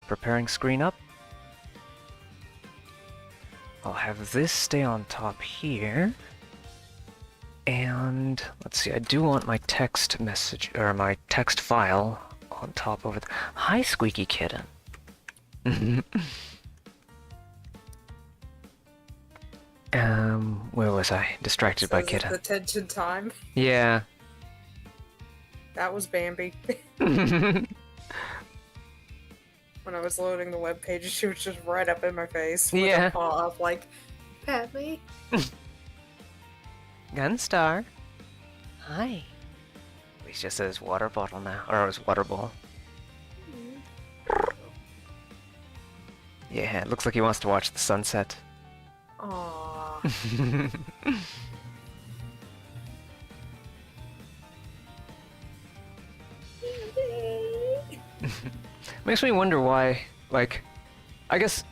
preparing screen up. I'll have this stay on top here. And let's see, I do want my text message, or my text file on top over there. Hi, Squeaky Kitten. Where was I? Distracted by Kitten. Attention time. Yeah. That was Bambi. When I was loading the web page, she was just right up in my face with Yeah. a paw up, like, pet me. Gunstar. Hi. He just says water bottle now, or his water ball. Yeah, it looks like he wants to watch the sunset. Aww. Makes me wonder why, like, I guess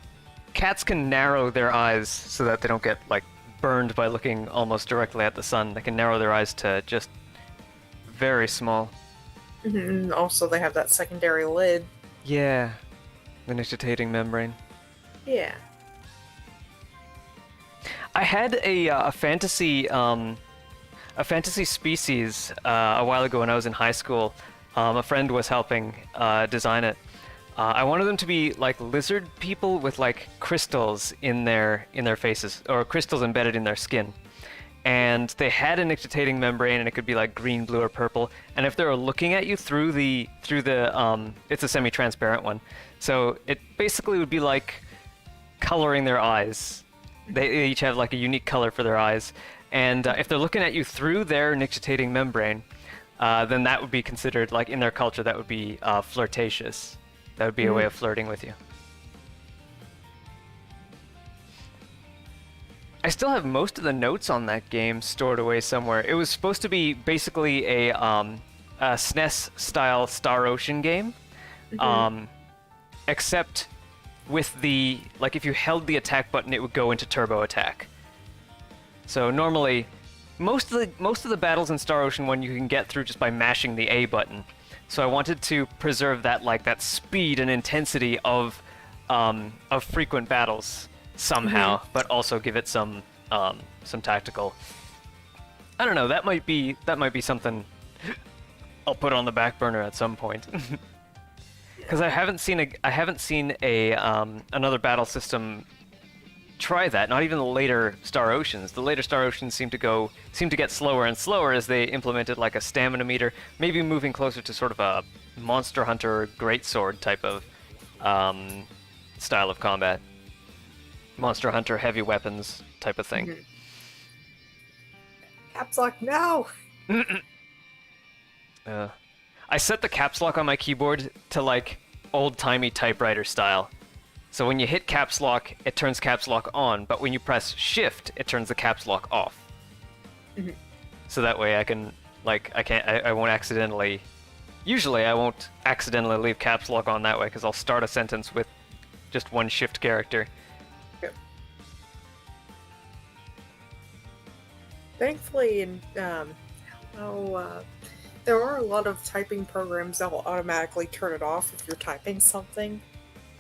cats can narrow their eyes so that they don't get, like, burned by looking almost directly at the sun. They can narrow their eyes to just very small. Also, they have that secondary lid. Yeah, the nictitating membrane. Yeah. I had a fantasy species a while ago when I was in high school. A friend was helping design it. I wanted them to be like lizard people with like crystals in their faces, or crystals embedded in their skin. And they had a nictitating membrane, and it could be like green, blue, or purple. And if they were looking at you through the it's a semi-transparent one, so it basically would be like coloring their eyes. They each have like a unique color for their eyes, and if they're looking at you through their nictitating membrane, then that would be considered, like in their culture, that would be flirtatious. That would be a way of flirting with you. I still have most of the notes on that game stored away somewhere. It was supposed to be basically a SNES-style Star Ocean game, except with the, like, if you held the attack button, it would go into turbo attack. So normally, most of the battles in Star Ocean 1 you can get through just by mashing the A button. So I wanted to preserve that, like, that speed and intensity of frequent battles somehow, but also give it some tactical. I don't know. That might be something I'll put on the back burner at some point. Because I haven't seen another battle system try that. Not even the later Star Oceans. The later Star Oceans seem to get slower and slower as they implemented like a stamina meter, maybe moving closer to sort of a Monster Hunter greatsword type of style of combat. Monster Hunter heavy weapons type of thing. Caps lock, no! I set the caps lock on my keyboard to like old-timey typewriter style. So when you hit caps lock, it turns caps lock on, but when you press shift, it turns the caps lock off. So that way I can, like, I won't accidentally, usually I won't accidentally leave caps lock on that way, because I'll start a sentence with just one shift character. Yep. Thankfully, there are a lot of typing programs that will automatically turn it off if you're typing something.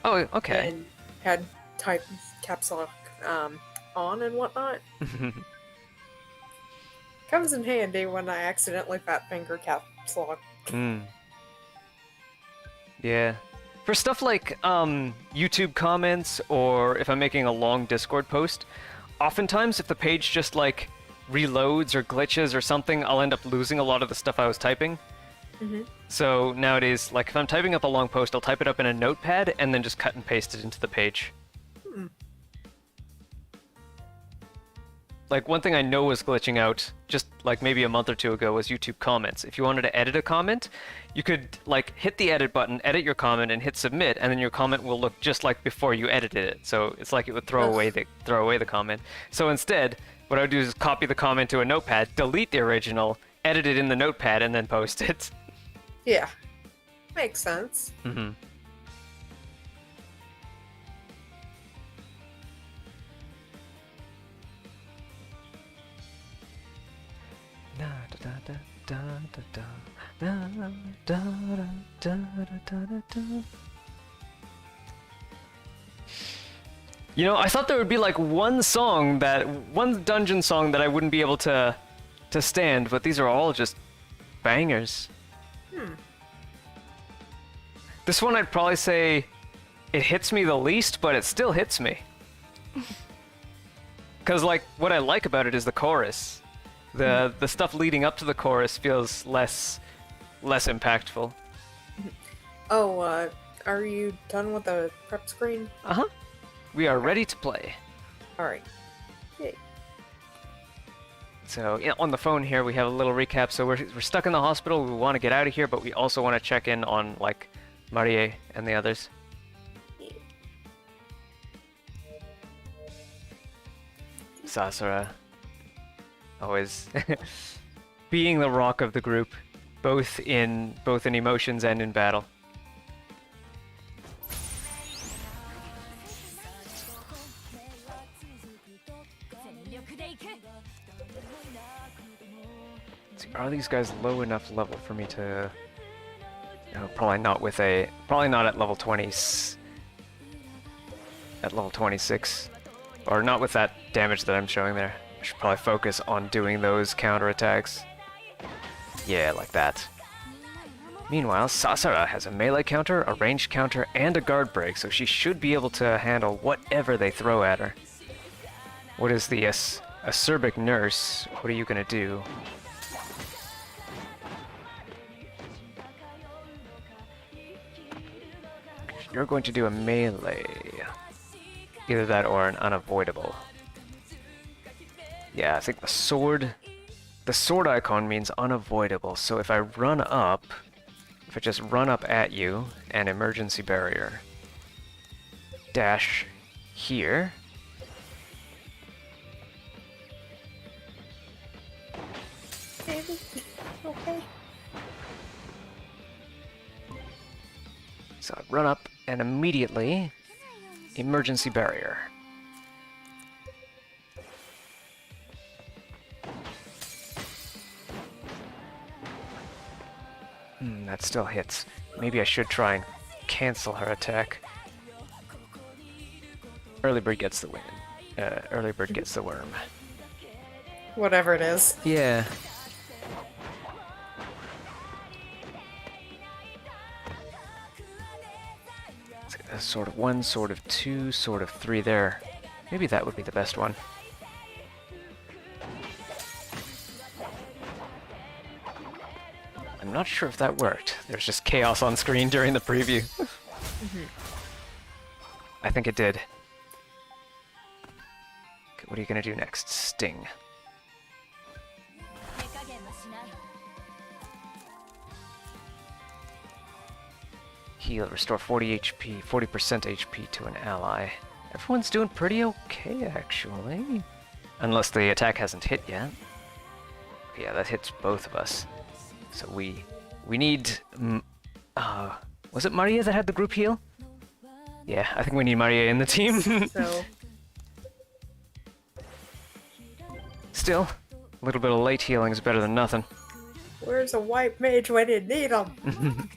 Oh, okay. And had type caps lock on and whatnot. Comes in handy when I accidentally fat finger caps lock. Yeah. For stuff like YouTube comments, or if I'm making a long Discord post, oftentimes if the page just like reloads or glitches or something, I'll end up losing a lot of the stuff I was typing. So nowadays, like if I'm typing up a long post, I'll type it up in a notepad and then just cut and paste it into the page. Like one thing I know was glitching out just like maybe a month or two ago was YouTube comments. If you wanted to edit a comment, you could like hit the edit button, edit your comment, and hit submit, and then your comment will look just like before you edited it. So it's like it would throw away the comment. So instead, what I would do is copy the comment to a notepad, delete the original, edit it in the notepad, and then post it. Yeah. Makes sense. You know, I thought there would be like one dungeon song that I wouldn't be able to stand, but these are all just bangers. This one I'd probably say it hits me the least, but it still hits me. Cause like what I like about it is the chorus. The stuff leading up to the chorus feels less impactful. Oh, are you done with the prep screen? Uh-huh. We are ready to play. Alright. Yay. So yeah, on the phone here we have a little recap. So we're stuck in the hospital. We want to get out of here, but we also want to check in on like Marie and the others. Sasura, always being the rock of the group, both in emotions and in battle. See, are these guys low enough level for me to? No, probably not at level 20. At level 26. Or not with that damage that I'm showing there. I should probably focus on doing those counterattacks. Yeah, like that. Meanwhile, Sasura has a melee counter, a ranged counter, and a guard break, so she should be able to handle whatever they throw at her. What is the acerbic nurse? What are you gonna do? You're going to do a melee. Either that or an unavoidable. Yeah, I think the sword icon means unavoidable, so if I just run up at you, an emergency barrier. Dash here. Okay. So I run up and immediately emergency barrier. That still hits. Maybe I should try and cancel her attack. Early bird gets the win. Early bird gets the worm. Whatever it is. Yeah. Sort of 1, sort of 2, sort of 3 there. Maybe that would be the best one. I'm not sure if that worked. There's just chaos on screen during the preview. I think it did. Okay, what are you gonna do next? Sting. Heal, restore 40 HP, 40% HP to an ally. Everyone's doing pretty okay, actually. Unless the attack hasn't hit yet. Yeah, that hits both of us. So we need... was it Maria that had the group heal? Yeah, I think we need Maria in the team. So... Still, a little bit of late healing is better than nothing. Where's a white mage when you need him?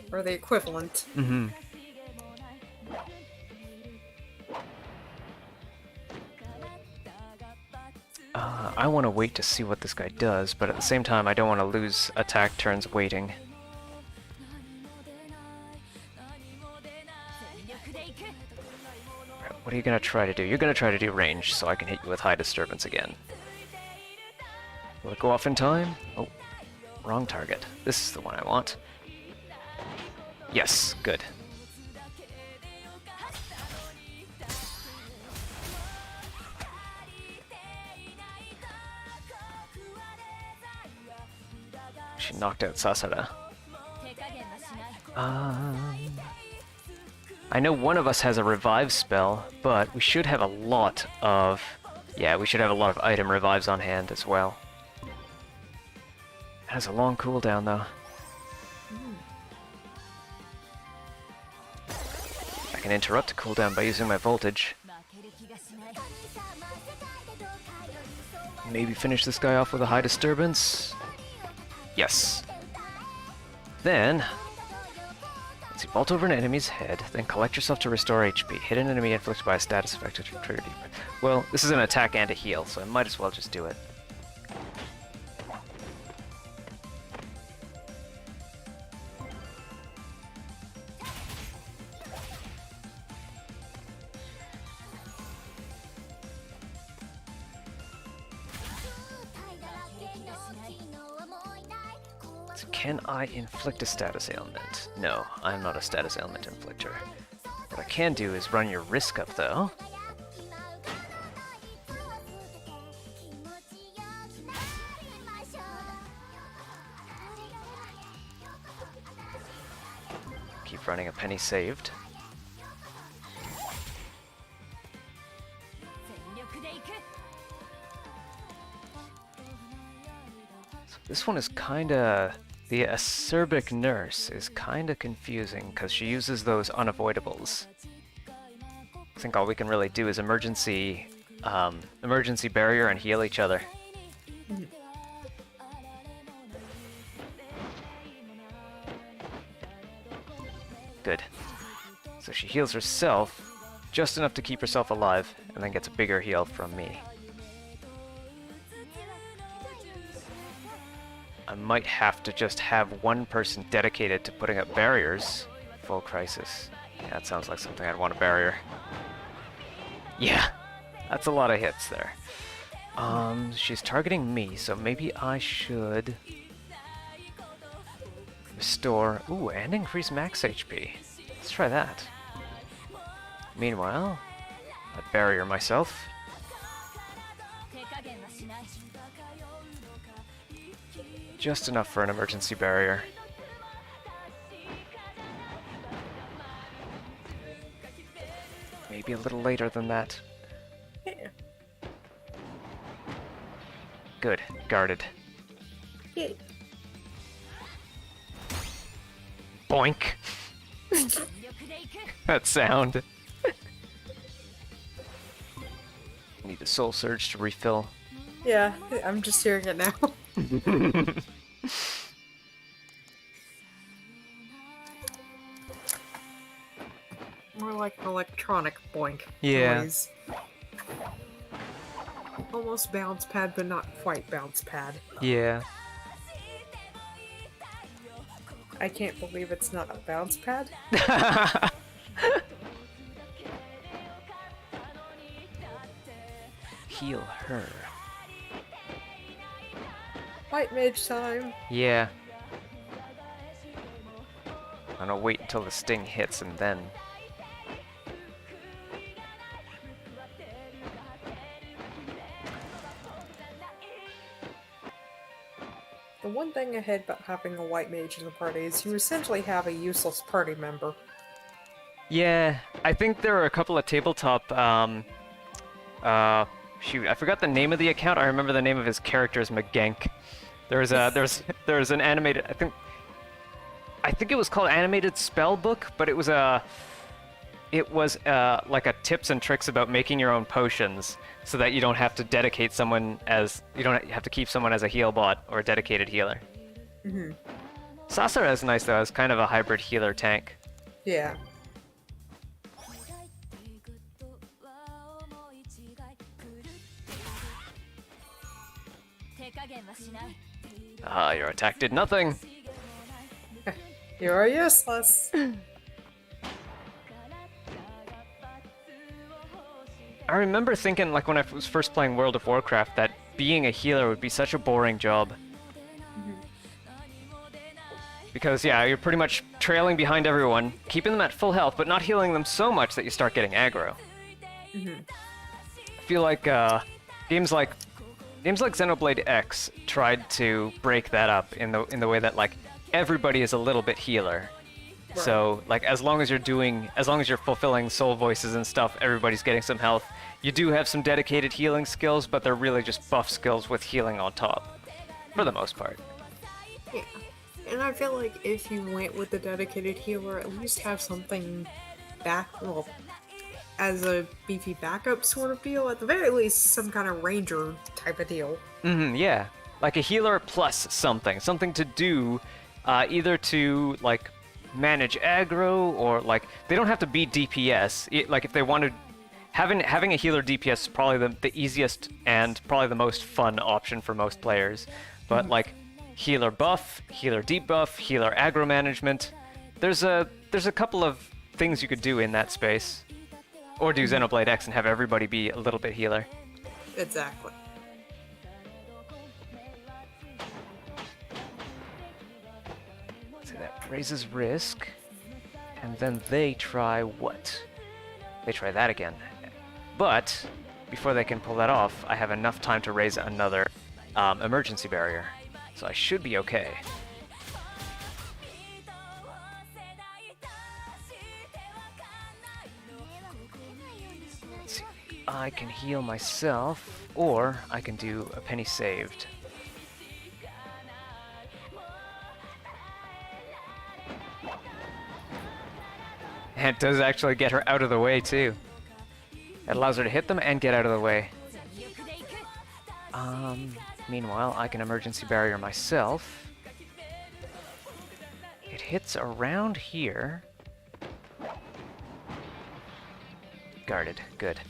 Or the equivalent. I want to wait to see what this guy does, but at the same time I don't want to lose attack turns waiting. Right, what are you going to try to do? You're going to try to do range, so I can hit you with high disturbance again. Will it go off in time? Oh, wrong target. This is the one I want. Yes, good. She knocked out Sasura. I know one of us has a revive spell, but we should have a lot of... Yeah, we should have a lot of item revives on hand as well. It has a long cooldown though. I can interrupt a cooldown by using my voltage. Maybe finish this guy off with a high disturbance. Yes. Then, Let's see, bolt over an enemy's head, then collect yourself to restore HP. Hit an enemy inflicted by a status effect to trigger deeper. Well, this is an attack and a heal, so I might as well just do it. So can I inflict a status ailment? No, I'm not a status ailment inflictor. What I can do is run your risk up, though. Keep running a penny saved. So this one is kinda... The acerbic nurse is kinda confusing because she uses those unavoidables. I think all we can really do is emergency barrier and heal each other. Good. So she heals herself just enough to keep herself alive, and then gets a bigger heal from me. I might have to just have one person dedicated to putting up barriers. Full crisis. Yeah, that sounds like something I'd want a barrier. Yeah, that's a lot of hits there. She's targeting me, so maybe I should restore. Ooh, and increase max HP. Let's try that. Meanwhile, I'd barrier myself. Just enough for an emergency barrier. Maybe a little later than that. Yeah. Good. Guarded. Yeah. Boink! That sound. Need a soul surge to refill. Yeah, I'm just hearing it now. More like an electronic boink. Yeah. Noise. Almost bounce pad, but not quite bounce pad. Yeah. I can't believe it's not a bounce pad. Heal her. White mage time. Yeah. I'm gonna wait until the sting hits and then. The one thing I hate about having a white mage in the party is you essentially have a useless party member. Yeah, I think there are a couple of tabletop, shoot, I forgot the name of the account. I remember the name of his character is McGank. There's an animated, I think it was called Animated Spellbook, but it was like a tips and tricks about making your own potions so that you don't have to dedicate someone as, you don't have to keep someone as a heal bot or a dedicated healer. Mm-hmm. Sasara is nice though, it's kind of a hybrid healer tank. Yeah. Ah, your attack did nothing! You're useless. I remember thinking, like, when I was first playing World of Warcraft, that being a healer would be such a boring job. Because, yeah, you're pretty much trailing behind everyone, keeping them at full health, but not healing them so much that you start getting aggro. I feel like, games like Xenoblade X tried to break that up in the way that, like, everybody is a little bit healer. Right. So, like, as long as you're fulfilling soul voices and stuff, everybody's getting some health. You do have some dedicated healing skills, but they're really just buff skills with healing on top. For the most part. Yeah. And I feel like if you went with the dedicated healer, at least have something as a beefy backup sort of deal. At the very least, some kind of ranger type of deal. Yeah. Like a healer plus something. Something to do, either to, like, manage aggro, or like they don't have to be DPS. Like if they wanted, having a healer DPS is probably the easiest and probably the most fun option for most players. But like healer buff, healer debuff, healer aggro management, there's a couple of things you could do in that space. Or do Xenoblade X and have everybody be a little bit healer. Exactly. So that raises risk. And then they try what? They try that again. But before they can pull that off, I have enough time to raise another emergency barrier. So I should be okay. Let's see. I can heal myself, or I can do a penny saved. And it does actually get her out of the way, too. It allows her to hit them and get out of the way. Meanwhile, I can emergency barrier myself. It hits around here. Guarded. Good.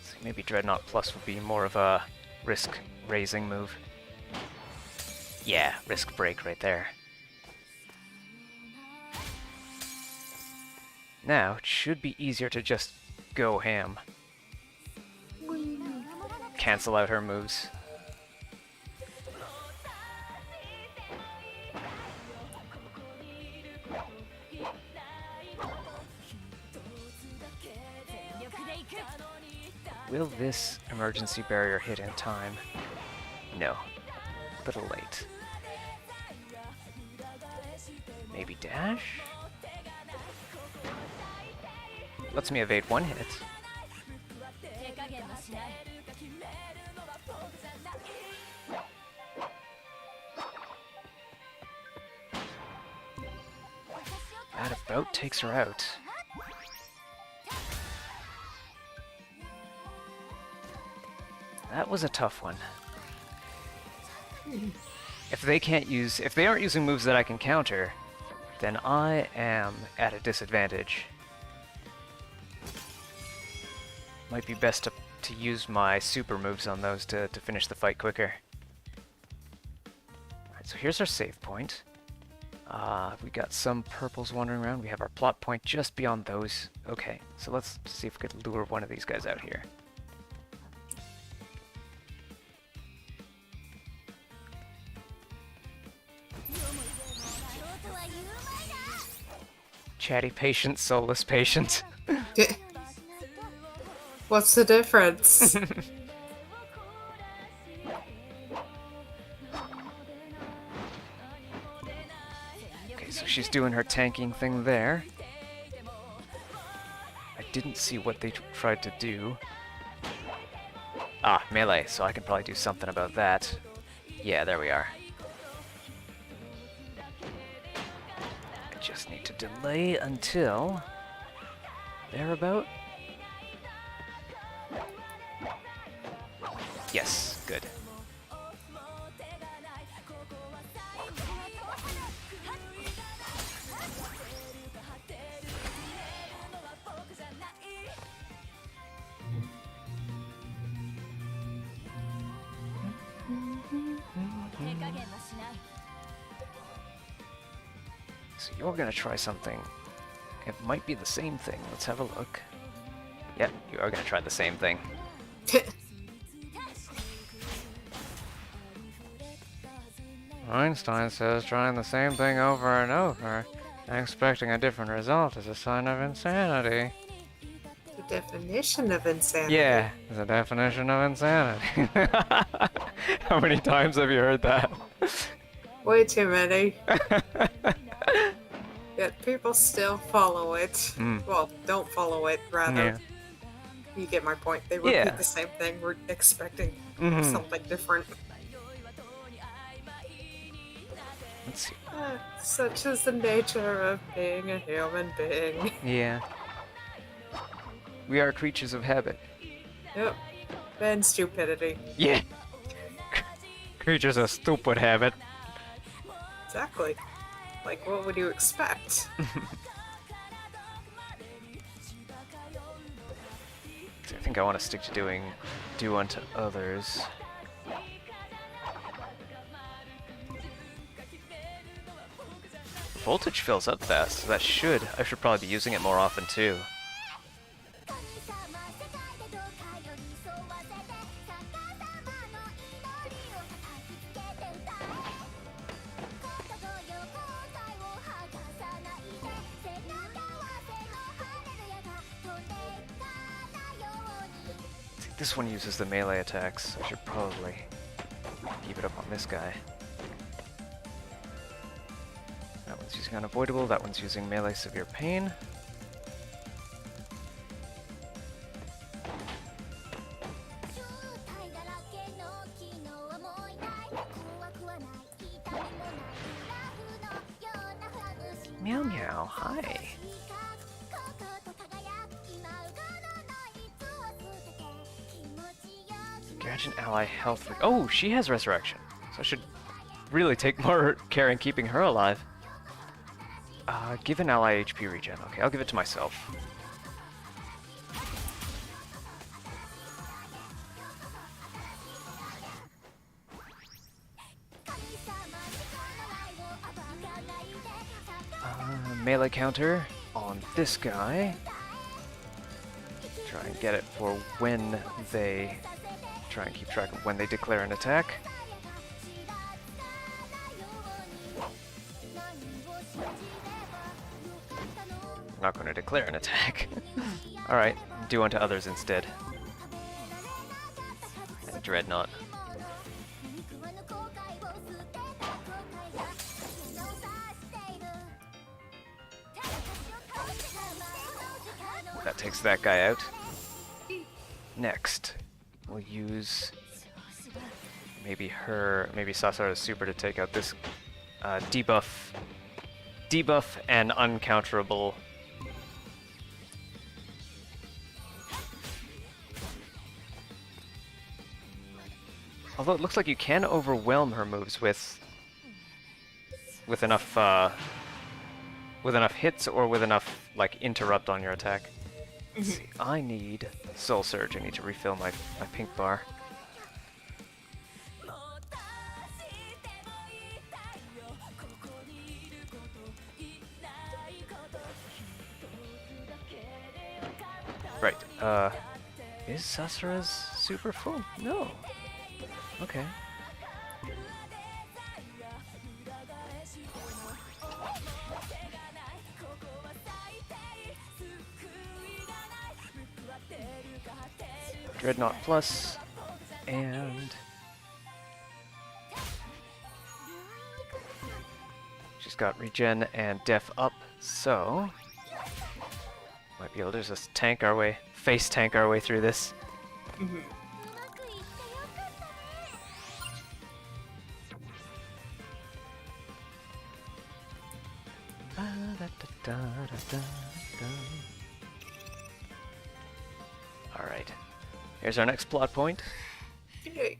So maybe Dreadnought Plus would be more of a risk-raising move. Yeah, risk break right there. Now, it should be easier to just go ham. Cancel out her moves. Will this emergency barrier hit in time? No. A little late. Maybe dash? Lets me evade one hit. That about takes her out. That was a tough one. If they aren't using moves that I can counter, then I am at a disadvantage. Might be best to use my super moves on those to finish the fight quicker. Alright, so here's our save point. We got some purples wandering around. We have our plot point just beyond those. Okay, so let's see if we could lure one of these guys out here. Chatty patient, soulless patient. What's the difference? Okay, so she's doing her tanking thing there. I didn't see what they tried to do. Ah, melee, so I can probably do something about that. Yeah, there we are. I just need to delay until thereabout. Yes, good. So you're gonna try something. It might be the same thing. Let's have a look. Yep, you are gonna try the same thing. Einstein says trying the same thing over and over and expecting a different result is a sign of insanity. The definition of insanity. Yeah, the definition of insanity. How many times have you heard that? Way too many. Yet people still follow it. Well, don't follow it, rather. Yeah. You get my point. They repeat the same thing. We're expecting something different. Let's see. Such is the nature of being a human being. Yeah. We are creatures of habit. Yep. Then stupidity. Yeah. Creatures of stupid habit. Exactly. Like, what would you expect? I think I want to stick to doing do unto others. Voltage fills up fast, so I should probably be using it more often too. This one uses the melee attacks. I should probably keep it up on this guy. That one's using unavoidable, that one's using melee severe pain. Meow meow, hi. Grant an ally health. Oh, she has resurrection. So I should really take more care in keeping her alive. Give an ally HP regen. Okay, I'll give it to myself. Melee counter on this guy. Try and get it for when they... Try and keep track of when they declare an attack. I'm not going to declare an attack. Alright, do unto others instead. And Dreadnought. That takes that guy out. Next, we'll use maybe Sasara's super to take out this debuff and uncounterable. Although it looks like you can overwhelm her moves with enough hits or with enough like interrupt on your attack. Let's see, I need Soul Surge. I need to refill my pink bar. Right, is Sasara's super full? No. Okay. Dreadnought Plus, and she's got regen and def up, so might be able to just tank our way, face tank our way through this. Alright, here's our next plot point. Yay.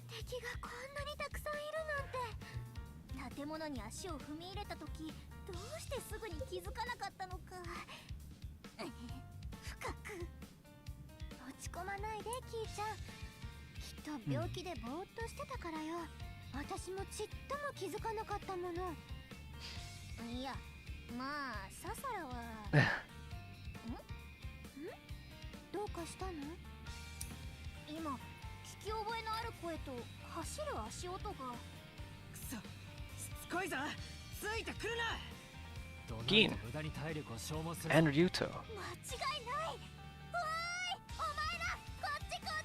建物に足を踏み入れたとき、どうしてすぐに気づかなかったのか。深く落ち込まないで、キーちゃん。きっと病気でぼーっとしてたからよ。私もちっとも気づかなかったもの。いや、まあ、ササラは。どうかしたの？今、聞き覚えのある声と走る足音が。くそ。 Gin and Ryuto. 間違いない。おい、お前ら、こっちこっ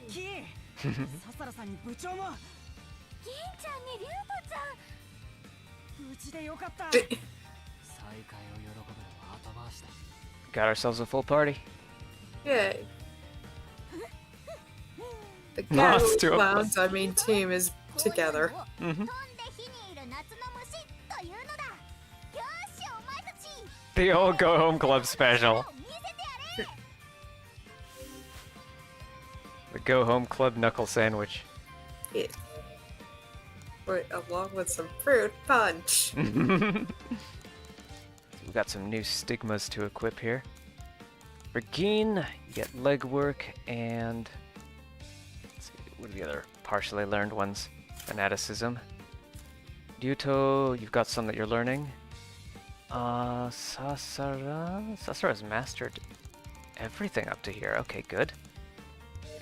ち。キン、ササラさんに部長も。銀ちゃんにリュウトちゃん。無事でよかった。再会を喜ぶのは後回しだ。 Got ourselves a full party. Yay. The Lots Cat to Clowns, I mean, team is together. The old Go Home Club special. Go home club knuckle sandwich. Yeah. But along with some fruit punch. We've got some new stigmas to equip here. For Geen, you get legwork and let's see, what are the other partially learned ones? Fanaticism. Ryuto, you've got some that you're learning. Sasara's mastered everything up to here. Okay, good.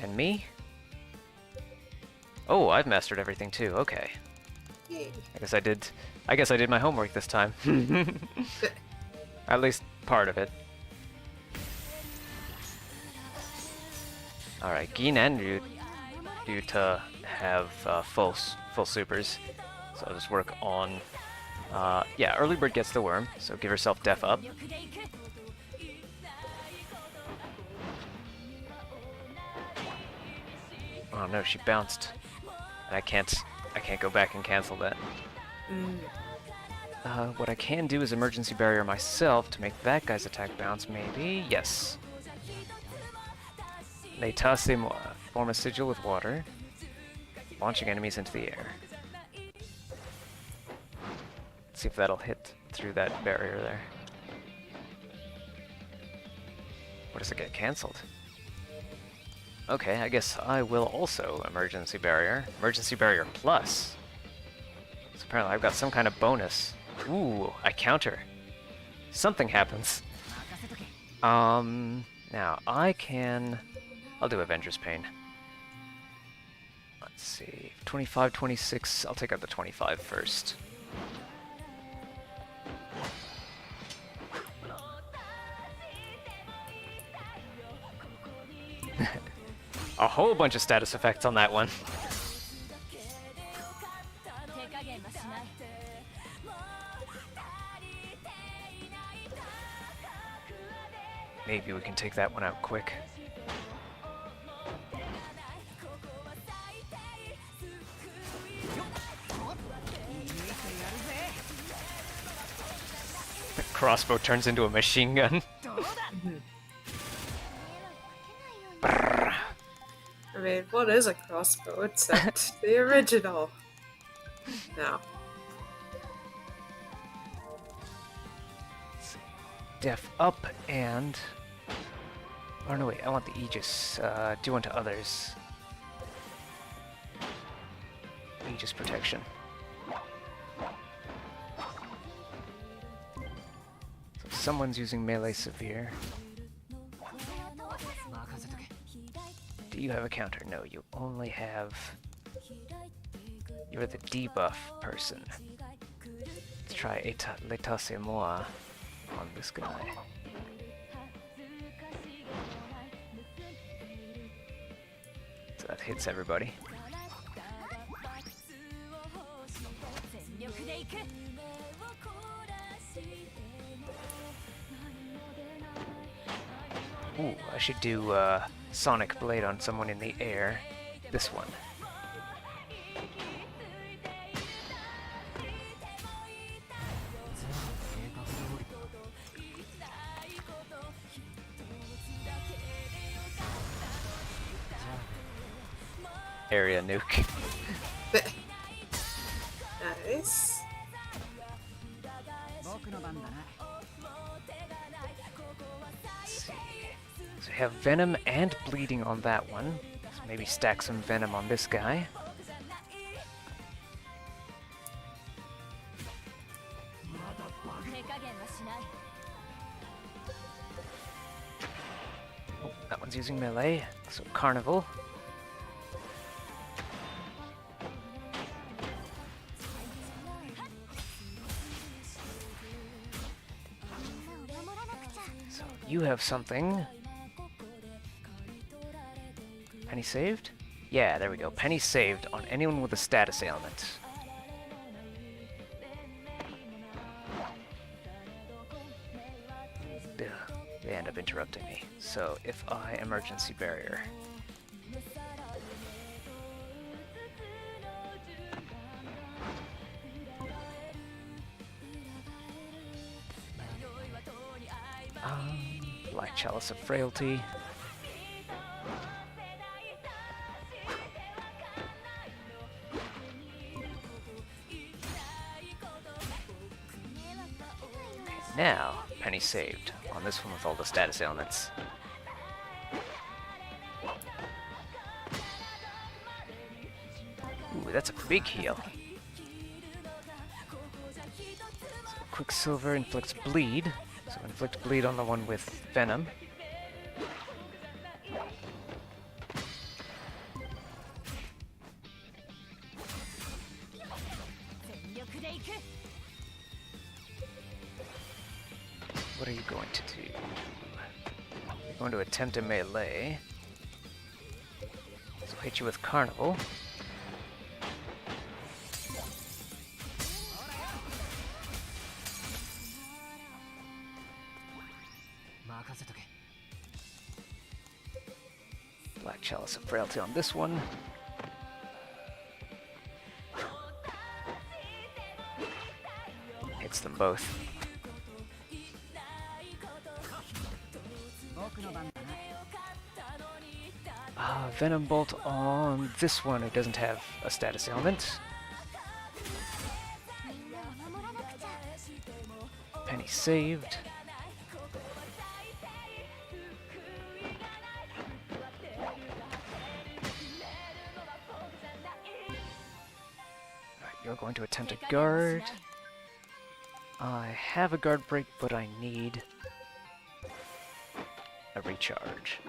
And me? Oh, I've mastered everything too. Okay. Yay. I guess I did my homework this time. At least part of it. All right, Geen and Ryuta have full supers, so I'll just work on. Yeah, early bird gets the worm, so give herself def up. Oh no, she bounced. And I can't go back and cancel that. What I can do is emergency barrier myself to make that guy's attack bounce, maybe? Yes. Letase moi. Form a sigil with water, launching enemies into the air. Let's see if that'll hit through that barrier there. What does it get cancelled? Okay, I guess I will also emergency barrier. Emergency barrier plus. So apparently I've got some kind of bonus. Ooh, I counter. Something happens. Now I'll do Avenger's Pain. Let's see, 25, 26, I'll take out the 25 first. A whole bunch of status effects on that one. Maybe we can take that one out quick. The crossbow turns into a machine gun. Brrr. I mean, what is a crossbow except the original? No. Def up and... Oh no wait, I want the Aegis. Do unto others. Aegis protection. So someone's using melee severe. Do you have a counter? No, you only have... You're the debuff person. Let's try l'état c'est moi on this guy. So that hits everybody. Ooh, I should do Sonic Blade on someone in the air. This one. Area nuke. Nice. Let's see. So we have Venom and Bleeding on that one. So maybe stack some Venom on this guy. Oh, that one's using melee. So Carnival. You have something. Penny saved? Yeah, there we go. Penny saved on anyone with a status ailment. Ugh, they end up interrupting me. So if I emergency barrier. Black Chalice of Frailty. Now, penny saved on this one with all the status ailments. Ooh, that's a big heal. So Quicksilver inflicts bleed. So inflict bleed on the one with Venom. What are you going to do? You're going to attempt a melee. So I'll hit you with Carnival. Black Chalice of Frailty on this one. Hits them both. Venom Bolt on this one, who doesn't have a status ailment. Penny saved. Alright, you're going to attempt a guard. I have a guard break, but I need a recharge.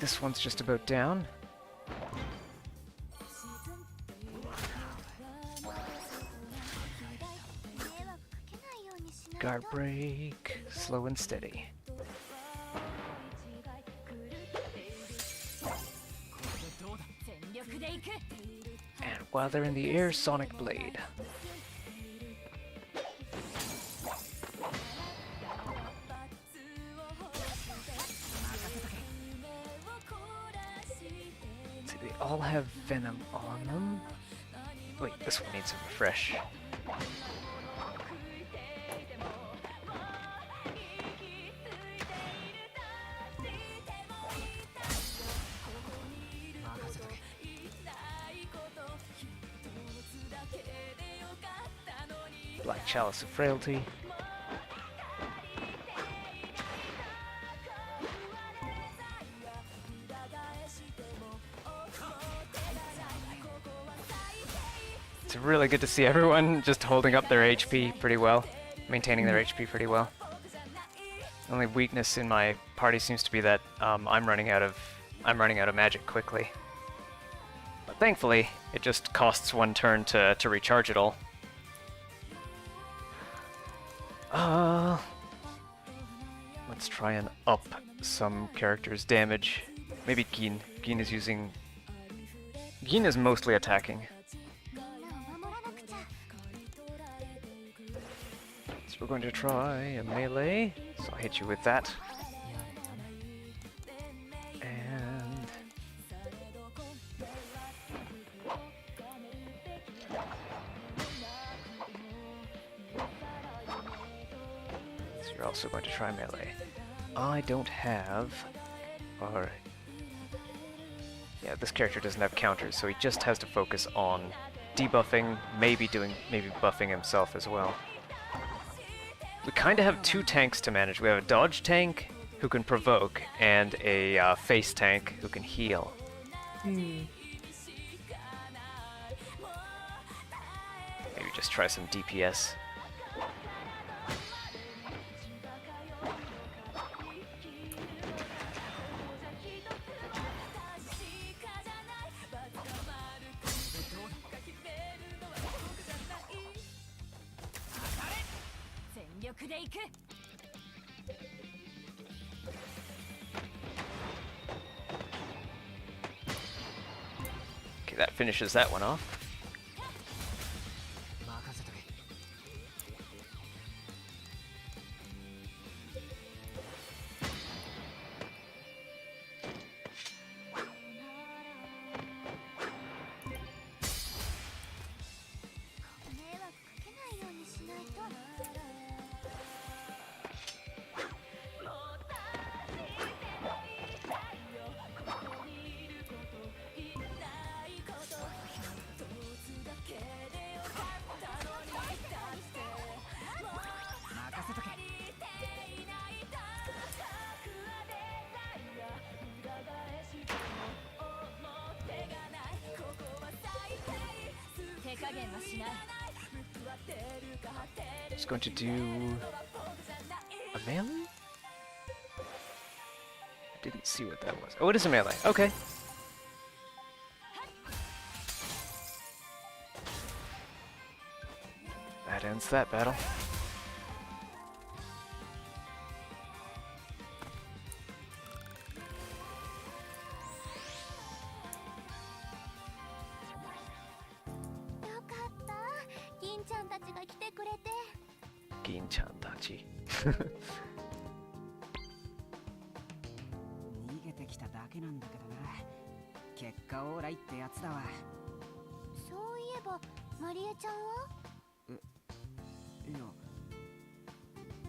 This one's just about down. Guard break, slow and steady. And while they're in the air, Sonic Blade. See, they all have Venom on them. Wait, this one needs a refresh. Black Chalice of Frailty. It's really good to see everyone just holding up their HP pretty well, maintaining their HP pretty well. The only weakness in my party seems to be that I'm running out of magic quickly. But thankfully, it just costs one turn to recharge it all. Let's try and up some characters' damage. Maybe Gin. Gin is mostly attacking. So we're going to try a melee. So I'll hit you with that. And so you're also going to try melee. I don't have, or yeah, this character doesn't have counters, so he just has to focus on debuffing, maybe buffing himself as well. We kind of have two tanks to manage. We have a dodge tank who can provoke, and a face tank who can heal. Maybe just try some DPS. Okay, that finishes that one off. Just going to do a melee? I didn't see what that was. Oh, it is a melee. Okay. That ends that battle. Gin-chan-tachi. 逃げてきただけなんだけどな。結果オーライってやつだわ。そういえばマリエちゃんは？いや、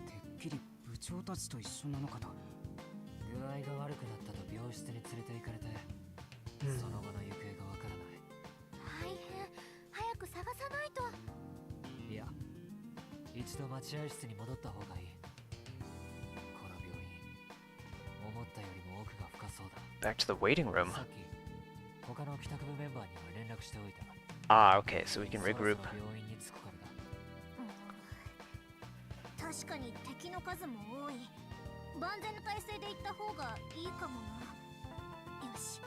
てっきり部長たちと一緒なのかと。具合が悪くなったと病室に連れて行かれて、その後の行方がわからない。大変。早く探さないと。いや、一度待合室に戻った方がいい。この病院、思ったよりも奥が深そうだ。 Back to the waiting room. さっき他の帰宅部メンバーには連絡しておいた。 Ah, okay, so we can そろそろ regroup. 病院に着くからだ。確かに敵の数も多い。万全の体制で行った方がいいかもな。よし、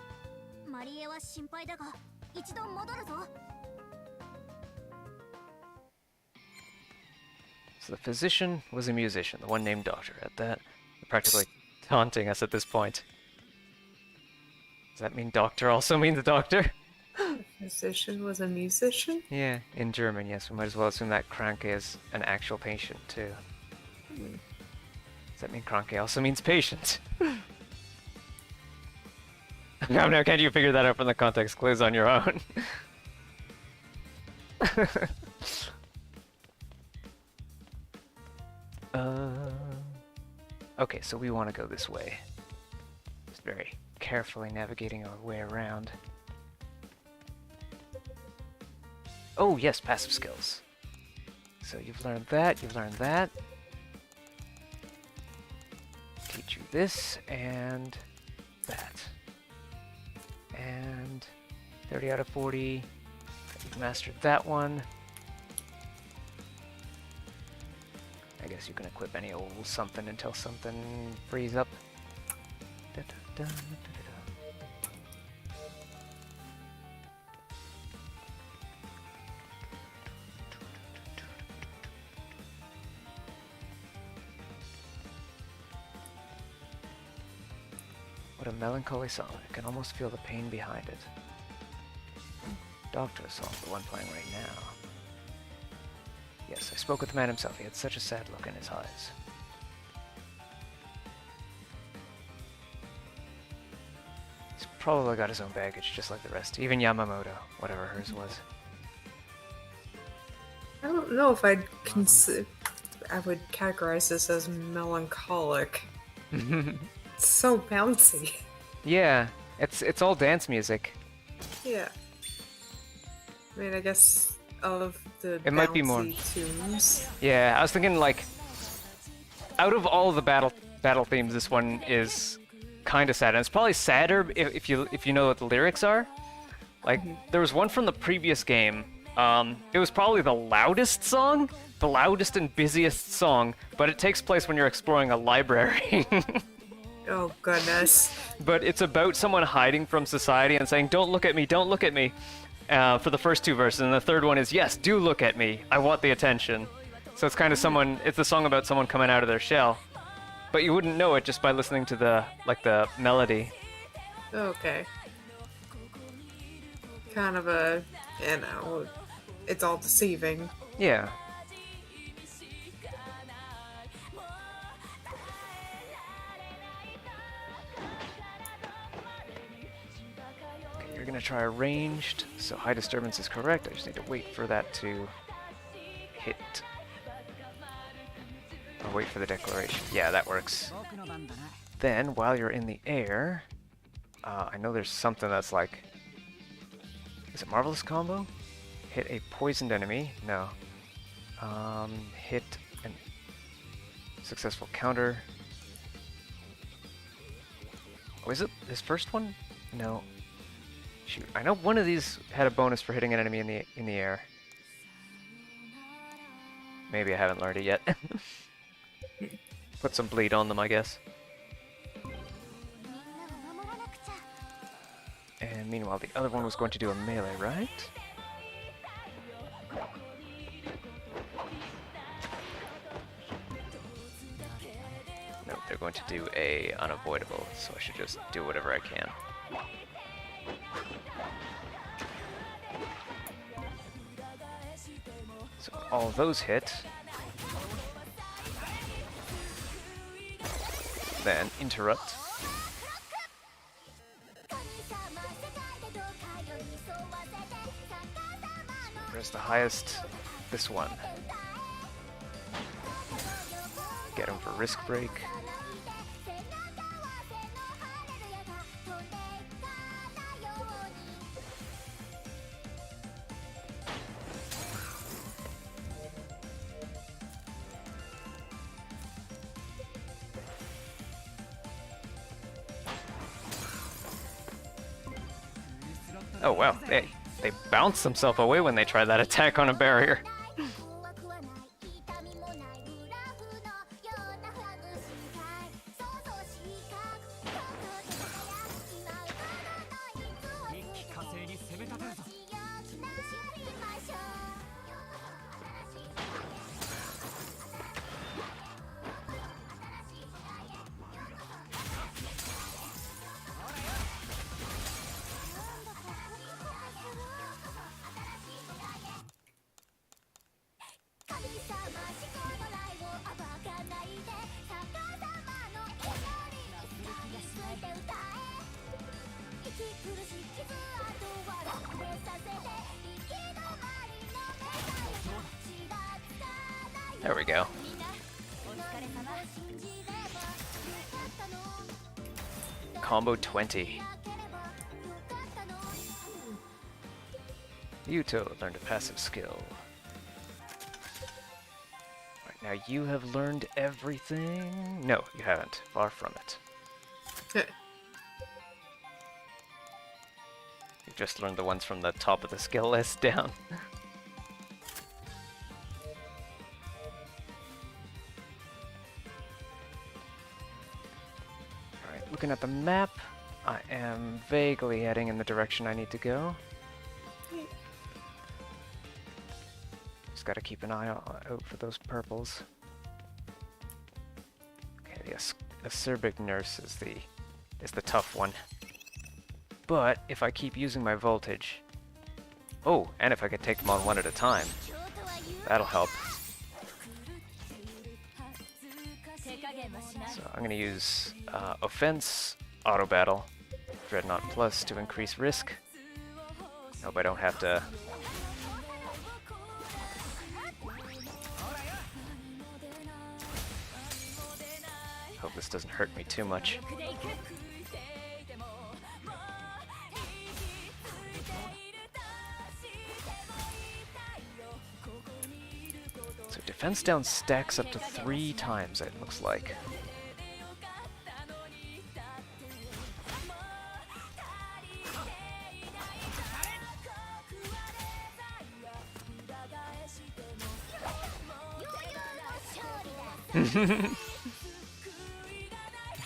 マリエは心配だが一度戻るぞ。 So the physician was a musician, the one named Doctor. At that, practically taunting us at this point. Does that mean doctor also means doctor? Musician was a musician? Yeah, in German, yes. We might as well assume that Kranke is an actual patient, too. Does that mean Kranke also means patient? Now, can't you figure that out from the context clues on your own? Okay, so we want to go this way. Just very carefully navigating our way around. Oh, yes, passive skills. So you've learned that, you've learned that. Teach you this, and that. And 30 out of 40. You've mastered that one. I guess you can equip any old something until something frees up. Da, da, da, da, da, da. What a melancholy song. I can almost feel the pain behind it. Doctor's song, the one playing right now. Yes, I spoke with the man himself. He had such a sad look in his eyes. He's probably got his own baggage, just like the rest. Even Yamamoto, whatever hers was. I don't know if I'd I would categorize this as melancholic. It's so bouncy. Yeah, it's all dance music. Yeah. I mean, I guess of the It might be more tunes. Yeah, I was thinking like, out of all the battle themes, this one is kind of sad, and it's probably sadder if you know what the lyrics are. Like, there was one from the previous game. It was probably the loudest song, the loudest and busiest song, but it takes place when you're exploring a library. Oh goodness. But it's about someone hiding from society and saying, "Don't look at me, don't look at me." For the first two verses, and the third one is, "Yes, do look at me. I want the attention." So it's kind of it's a song about someone coming out of their shell, but you wouldn't know it just by listening to the melody. Okay. Kind of a, it's all deceiving. Yeah. Okay, you're gonna try a ranged, so high disturbance is correct. I just need to wait for that to hit. Or wait for the declaration. Yeah, that works. Then, while you're in the air, I know there's something that's like... Is it Marvelous Combo? Hit a poisoned enemy. No. Hit a successful counter. Oh, is it his first one? No. Shoot, I know one of these had a bonus for hitting an enemy in the air. Maybe I haven't learned it yet. Put some bleed on them, I guess. みんなを守らなくちゃ And meanwhile, the other one was going to do a melee, right? No, they're going to do a unavoidable, so I should just do whatever I can. So all those hit. Then interrupt. Where's the highest? This one. Get him for risk break. Oh wow, they bounce themselves away when they try that attack on a barrier. 怖くはない痛みもないグラフのようなフラグ視界想像視覚と今浮かばない一気火星に攻め立てるぞ。強気なやりましょう新しい時代へ神様思考のライを暴かないで逆さまの祈りについて歌え息苦しい傷跡は楽へさせて行き止まりの願いをちらつかない There we go. みんなお疲れ様信じればよかったの Combo 20. なければよかったの Yuto learned a passive skill. Right, now you have learned everything. No, you haven't. Far from it. You've just learned the ones from the top of the skill list down. Alright, looking at the map, I am vaguely heading in the direction I need to go. Just gotta keep an eye out for those purples. Okay, the acerbic nurse is the tough one. But if I keep using my voltage, oh, and if I could take them on one at a time, that'll help. So I'm gonna use offense, auto battle, Dreadnought Plus to increase risk. Hope I don't have to. Hope this doesn't hurt me too much. So defense down stacks up to 3 times, it looks like.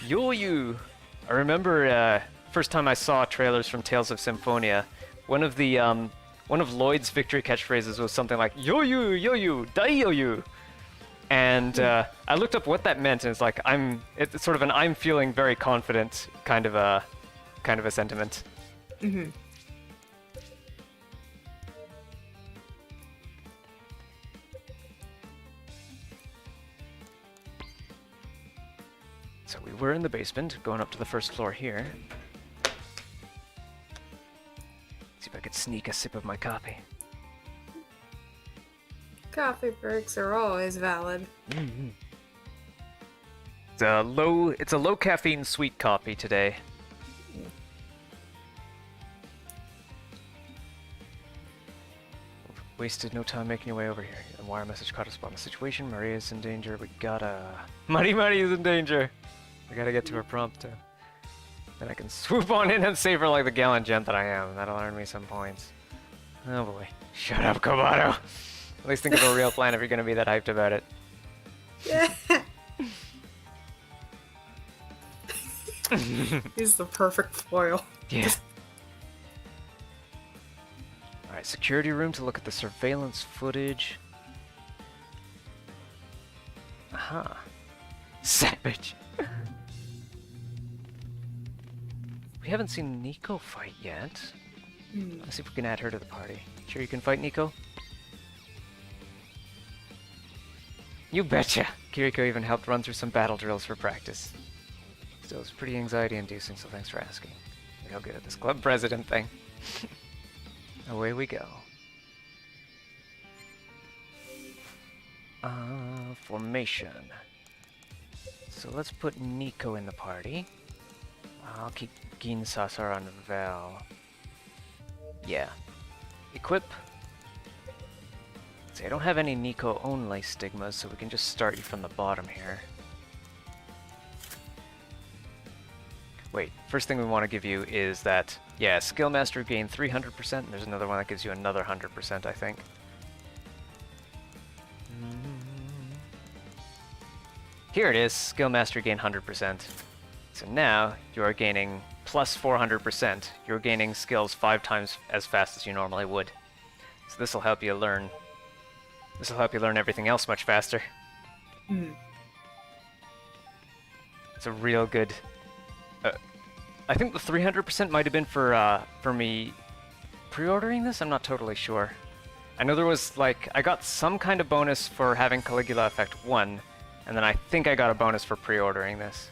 Yoyu! I remember first time I saw trailers from Tales of Symphonia, one of Lloyd's victory catchphrases was something like Yoyu, Yoyu, Dai Yoyu! And I looked up what that meant, and it's like it's sort of an I'm feeling very confident kind of a sentiment. Mm-hmm. So we were in the basement, going up to the first floor here. See if I could sneak a sip of my coffee. Coffee breaks are always valid. Mm-hmm. It's a low caffeine sweet coffee today. Wasted no time making your way over here. The wire message caught us upon the situation. Maria's in danger. We gotta... Mari is in danger! We gotta get to her prompt. Then I can swoop on in and save her like the gallant gent that I am. That'll earn me some points. Oh boy. Shut up, Kobato! At least think of a real plan if you're gonna be that hyped about it. Yeah. He's the perfect foil. Yeah. Alright, security room to look at the surveillance footage. Aha. Savage. We haven't seen Nico fight yet. Let's see if we can add her to the party. Sure you can fight Nico? You betcha! Kiriko even helped run through some battle drills for practice. Still, it's pretty anxiety-inducing, so thanks for asking. Real good at this club president thing. Away we go. Formation. So let's put Nico in the party. I'll keep Gin, Sasar, and Val. Yeah. Equip. See, I don't have any Nico only stigmas, so we can just start you from the bottom here. Wait, first thing we want to give you is that, yeah, Skill Master gain 300%, and there's another one that gives you another 100%, I think. Here it is, Skill Master gain 100%. So now, you are gaining plus 400%. You're gaining skills 5 times as fast as you normally would. So this will help you learn... This will help you learn everything else much faster. It's a real good... I think the 300% might have been for me pre-ordering this. I'm not totally sure. I know there was, like, I got some kind of bonus for having Caligula Effect 1, and then I think I got a bonus for pre-ordering this.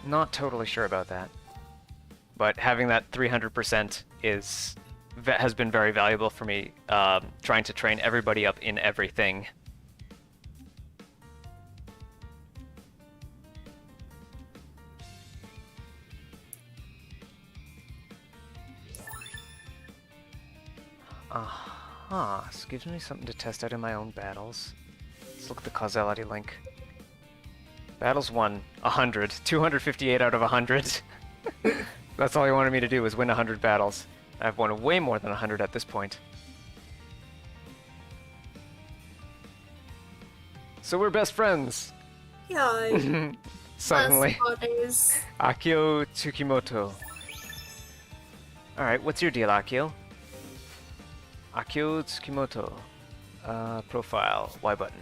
Not totally sure about that. But having that 300% has been very valuable for me, trying to train everybody up in everything. Aha, this gives me something to test out in my own battles. Let's look at the causality link. Battles 1, 100. 258 out of 100. That's all he wanted me to do, was win 100 battles. I've won way more than 100 at this point. So we're best friends! Yeah. Suddenly. Buddies. Akio Tsukimoto. Alright, what's your deal, Akio? Akio Tsukimoto. Profile, Y button.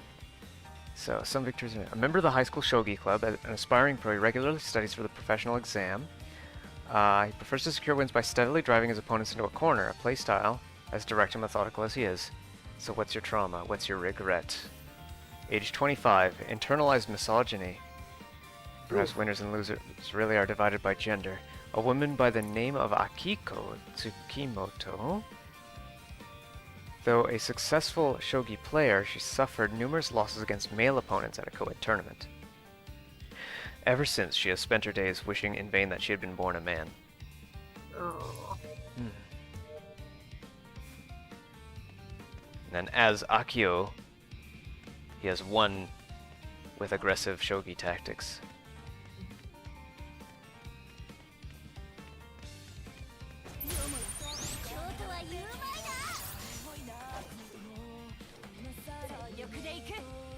So, some victories. A member of the high school shogi club, an aspiring pro, he regularly studies for the professional exam. He prefers to secure wins by steadily driving his opponents into a corner, a play style as direct and methodical as he is. So what's your trauma? What's your regret? Age 25, internalized misogyny. Perhaps winners and losers really are divided by gender. A woman by the name of Akiko Tsukimoto. Though a successful shogi player, she suffered numerous losses against male opponents at a co-ed tournament. Ever since, she has spent her days wishing in vain that she had been born a man. Oh. And then as Akio, he has won with aggressive shogi tactics.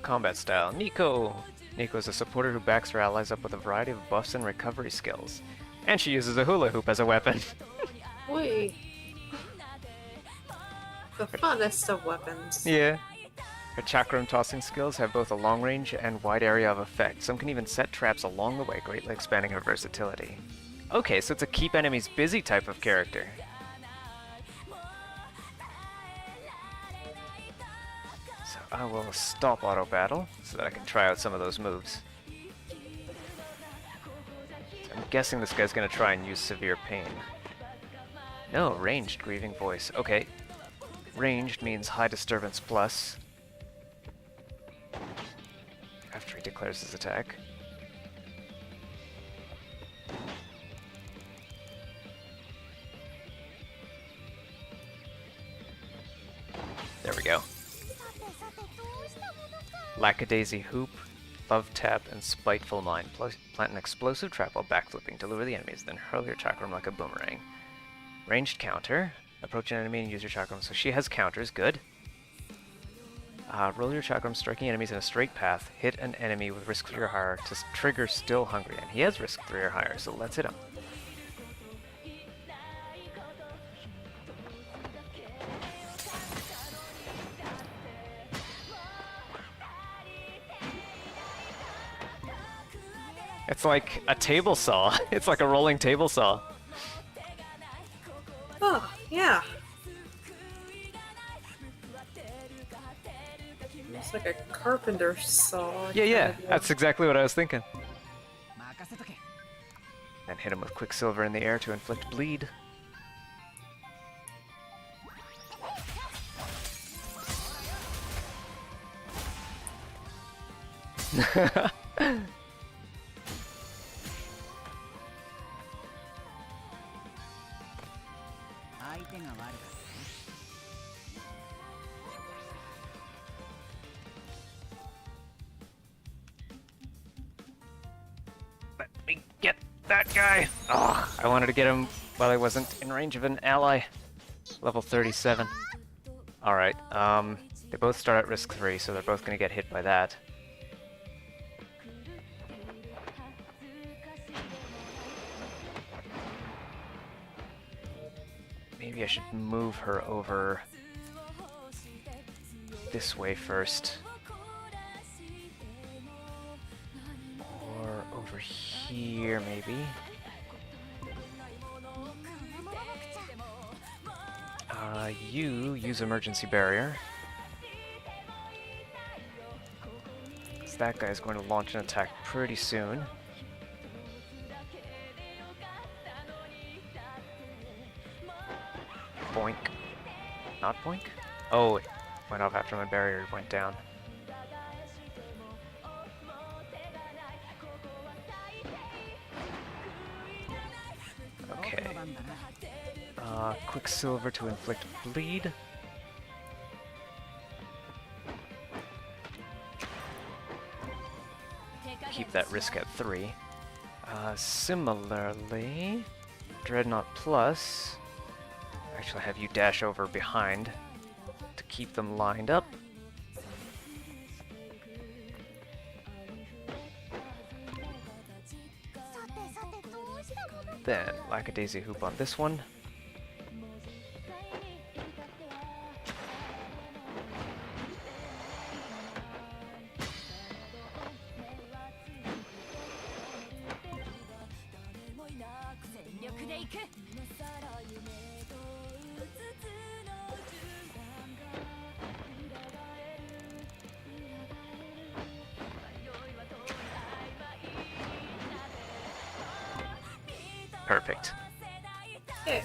Combat style, Nico! Nico is a supporter who backs her allies up with a variety of buffs and recovery skills. And she uses a hula hoop as a weapon. Wait. The funnest of weapons. Yeah. Her chakram tossing skills have both a long range and wide area of effect. Some can even set traps along the way, greatly expanding her versatility. Okay, so it's a keep enemies busy type of character. So I will stop auto battle so that I can try out some of those moves. So I'm guessing this guy's gonna try and use severe pain. No, ranged grieving voice. Okay. Ranged means high disturbance plus. After he declares his attack. There we go. Lackadaisy Hoop, Love Tap, and Spiteful Mind. Plant an explosive trap while backflipping to lure the enemies, then hurl your chakram like a boomerang. Ranged counter. Approach an enemy and use your chakram. So she has counters, good. Roll your chakram, striking enemies in a straight path. Hit an enemy with risk 3 or higher to trigger still hungry. And he has risk 3 or higher, so let's hit him. It's like a table saw. It's like a rolling table saw. Oh, yeah. It's like a carpenter saw. Yeah, kind of that's exactly what I was thinking. Then hit him with Quicksilver in the air to inflict bleed. Let me get that guy. Oh, I wanted to get him while I wasn't in range of an ally. Level 37. Alright, they both start at risk 3, so they're both gonna get hit by that. Maybe I should move her over this way first. Or over here, maybe. You use emergency barrier. So that guy's going to launch an attack pretty soon. Boink. Not boink? Oh, it went off after my barrier went down. Okay. Quicksilver to inflict bleed. Keep that risk at 3. Similarly, Dreadnought Plus. Actually, have you dash over behind to keep them lined up. Then Lackadaisy Hoop on this one. Perfect. Yeah.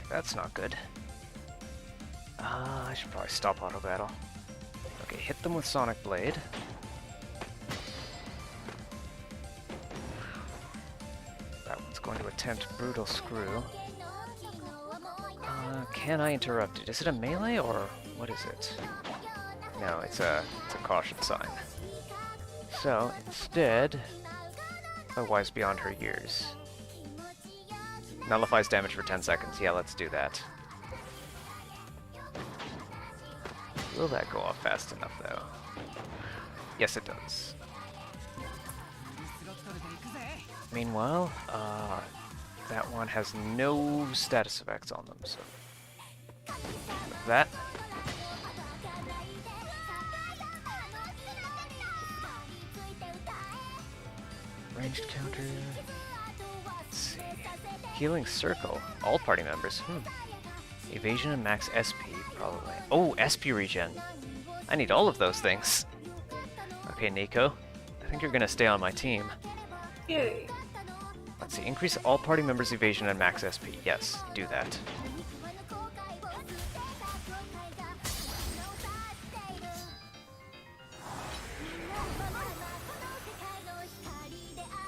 That's not good. I should probably stop auto battle. Okay, hit them with Sonic Blade. That one's going to attempt Brutal Screw. Can I interrupt it? Is it a melee or what is it? No, it's a caution sign. So instead, otherwise beyond her years. Nullifies damage for 10 seconds. Yeah, let's do that. Will that go off fast enough, though? Yes, it does. Meanwhile, that one has no status effects on them, so... With that... Ranged counter. Let's see. Healing circle. All party members. Evasion and max SP, probably. Oh, SP regen. I need all of those things. Okay, Nico. I think you're gonna stay on my team. Yay. Let's see. Increase all party members' evasion and max SP. Yes, do that.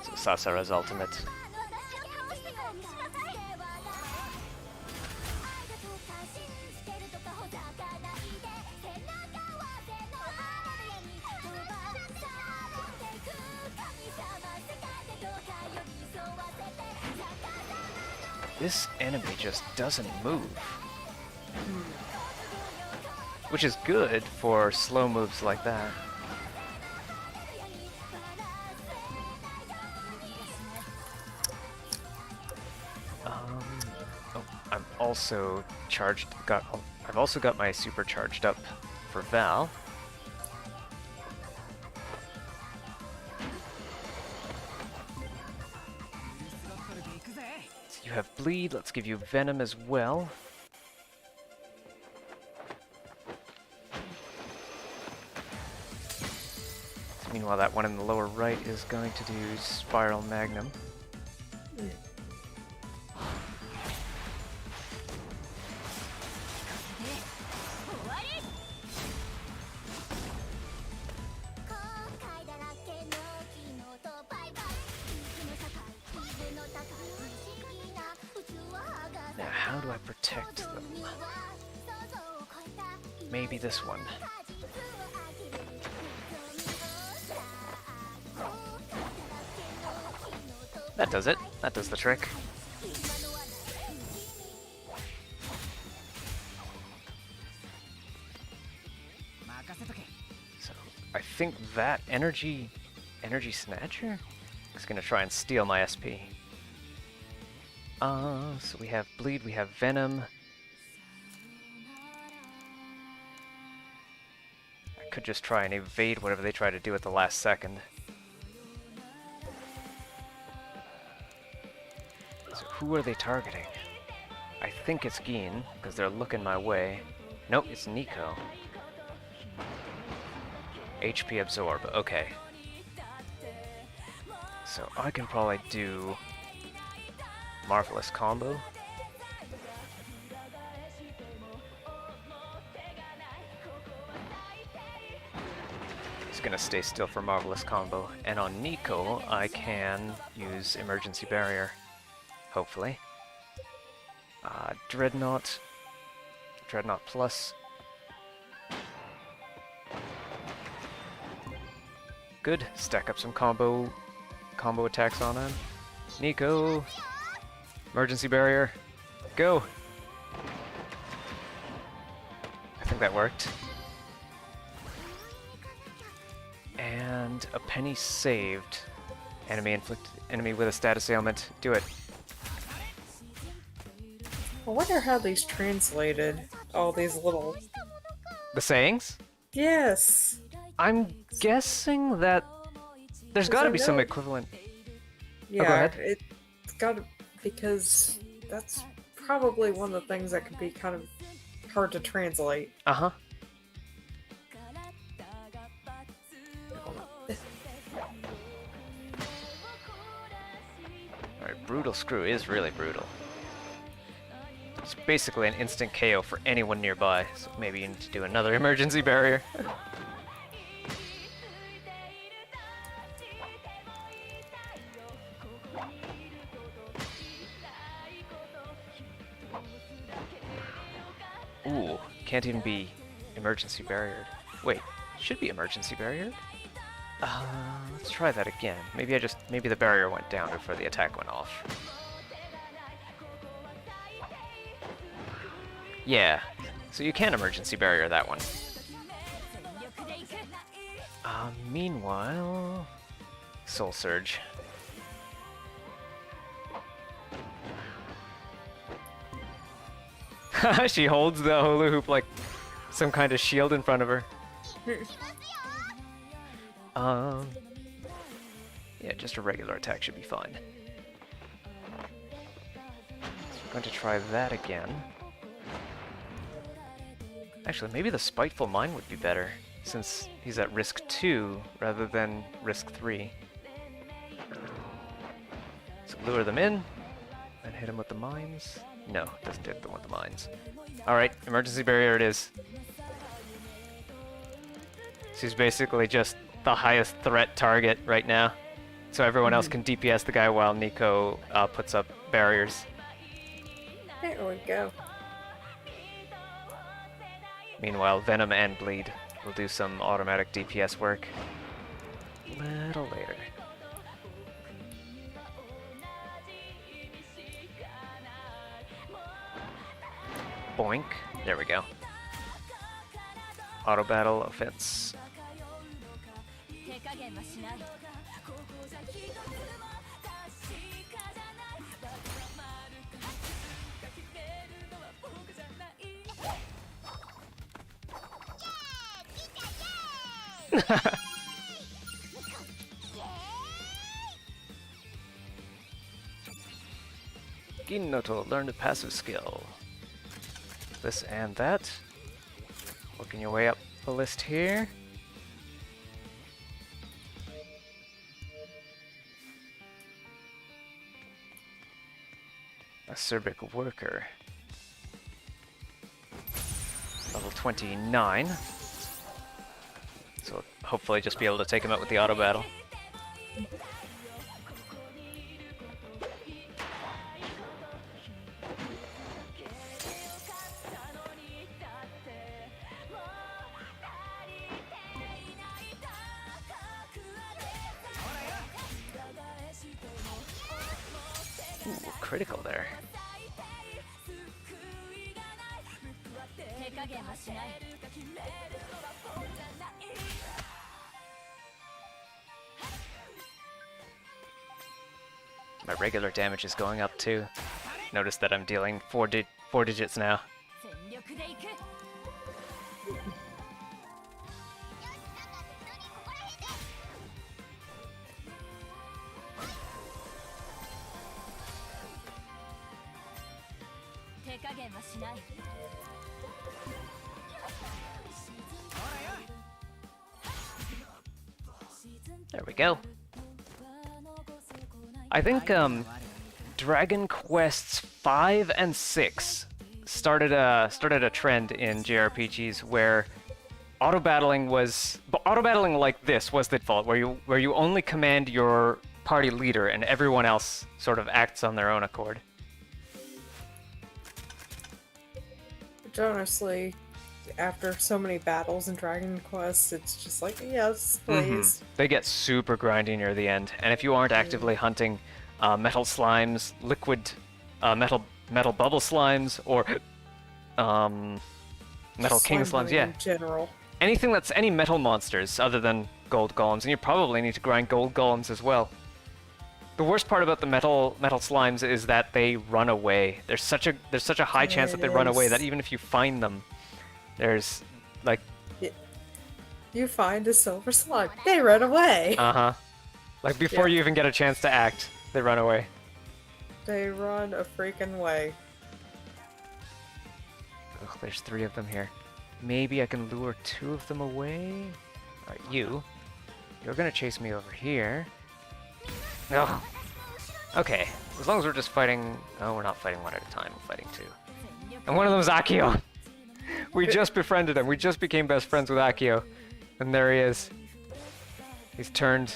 So Sasara's ultimate. This enemy just doesn't move. Which is good for slow moves like that. Oh, I'm also charged. I've also got my super charged up for Val. You have bleed. Let's give you venom as well. Meanwhile, that one in the lower right is going to do Spiral Magnum. Now, how do I protect them? Maybe this one. That does it. That does the trick. So, I think that energy snatcher is gonna try and steal my SP. So we have bleed, we have venom. I could just try and evade whatever they try to do at the last second. So who are they targeting? I think it's Geen, because they're looking my way. Nope, it's Nico. HP absorb, okay. So I can probably do Marvelous combo. He's gonna stay still for Marvelous combo. And on Nico, I can use Emergency Barrier. Hopefully. Dreadnought. Dreadnought Plus. Good. Stack up some combo attacks on him. Nico. Emergency Barrier. Go. I think that worked. And a penny saved. Enemy with a status ailment. Do it. I wonder how these translated. All these little... The sayings? Yes! I'm guessing that there's got to be some equivalent. Yeah, go ahead. It's got to... Because that's probably one of the things that can be kind of hard to translate. Uh-huh. Alright, Brutal Screw is really brutal. It's basically an instant KO for anyone nearby, so maybe you need to do another Emergency Barrier. Ooh, can't even be Emergency Barriered. Wait, should be Emergency Barriered? Let's try that again. Maybe the barrier went down before the attack went off. Yeah, so you can Emergency Barrier that one. Meanwhile... Soul Surge. She holds the hula hoop like some kind of shield in front of her. Yeah, just a regular attack should be fine. So we're going to try that again. Actually, maybe the Spiteful Mind would be better, since he's at risk 2 rather than risk 3. So lure them in, and hit him with the mines. No, it doesn't hit them with the mines. Alright, emergency barrier it is. She's basically just the highest threat target right now. So everyone else can DPS the guy while Nico puts up barriers. There we go. Meanwhile, Venom and Bleed will do some automatic DPS work a little later. Boink. There we go. Auto battle offense. Ginnoto, learn the passive skill. This and that. Working your way up the list here. Acerbic Worker. Level 29. So hopefully just be able to take him out with the auto battle. Ooh, critical there. My regular damage is going up too. Notice that I'm dealing four digits now. There we go. I think Dragon Quests 5 and 6 started a trend in JRPGs where auto battling like this was the default, where you only command your party leader and everyone else sort of acts on their own accord. Which honestly, after so many battles in Dragon Quest, it's just like, yes, please. They get super grindy near the end, and if you aren't actively hunting metal slimes, liquid metal bubble slimes, or metal king slimes, yeah, In general. anything that's any metal monsters other than gold golems, and you probably need to grind gold golems as well. The worst part about the metal slimes is that they run away. There's such a high chance that they run away that even if you find them, there's like you find a silver slug, they run away. Like before you even get a chance to act, they run away. They run a freaking way. Ugh, there's 3 of them here. Maybe I can lure 2 of them away. Alright, you're gonna chase me over here. No. Okay, as long as we're just fighting. Oh, we're not fighting one at a time. We're fighting 2. And one of them is Akio. We just befriended him. We just became best friends with Akio. And there he is. He's turned.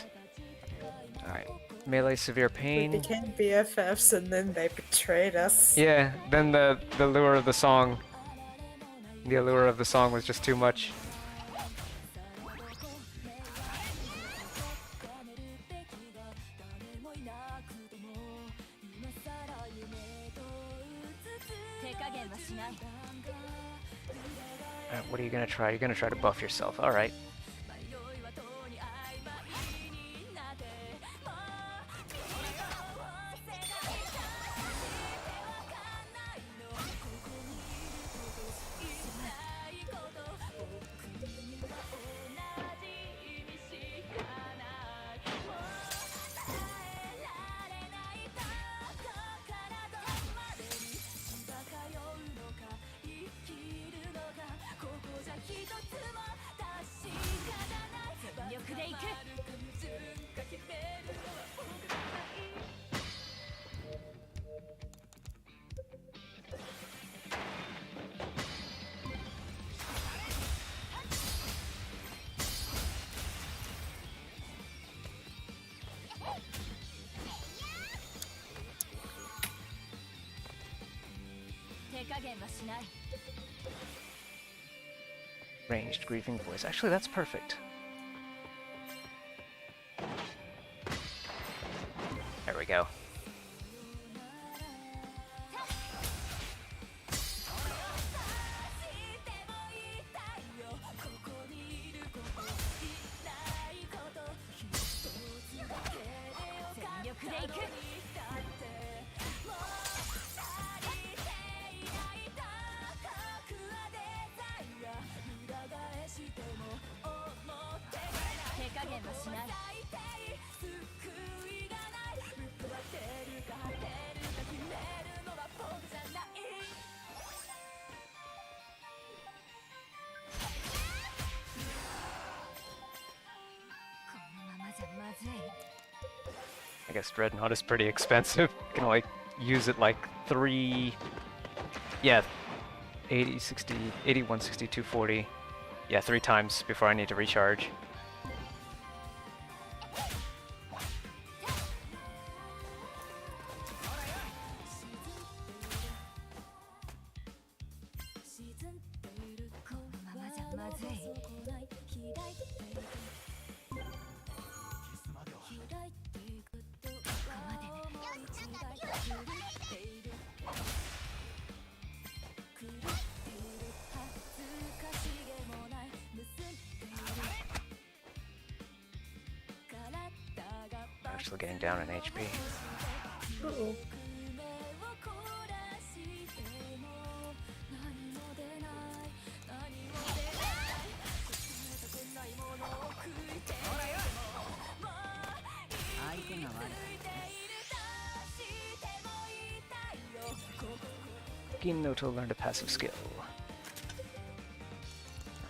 Alright. Melee severe We pain. became BFFs and then they betrayed us. Yeah, then the lure of the song. The allure of the song was just too much. What are you gonna try? You're gonna try to buff yourself. Alright. Ranged grieving voice. Actually, that's perfect. There we go. I guess Dreadnought is pretty expensive. You can only use it like 3... Yeah, 80, 60, 80, 160, 240. Yeah, 3 times before I need to recharge. Actually getting down in HP. Uh-oh. Noto learned a passive skill.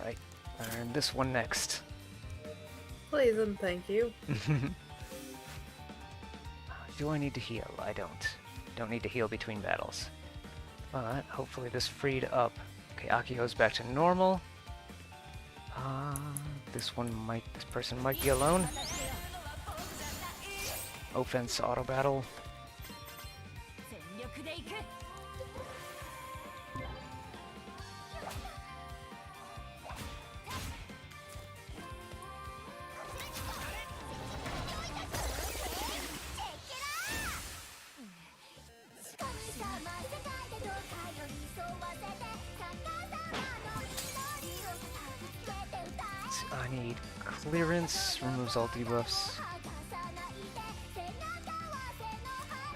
Alright, learn this one next. Please and thank you. Do I need to heal? I don't. Don't need to heal between battles. But hopefully this freed up. Okay, Akiho's back to normal. This person might be alone. Offense auto battle. I need clearance, removes all debuffs.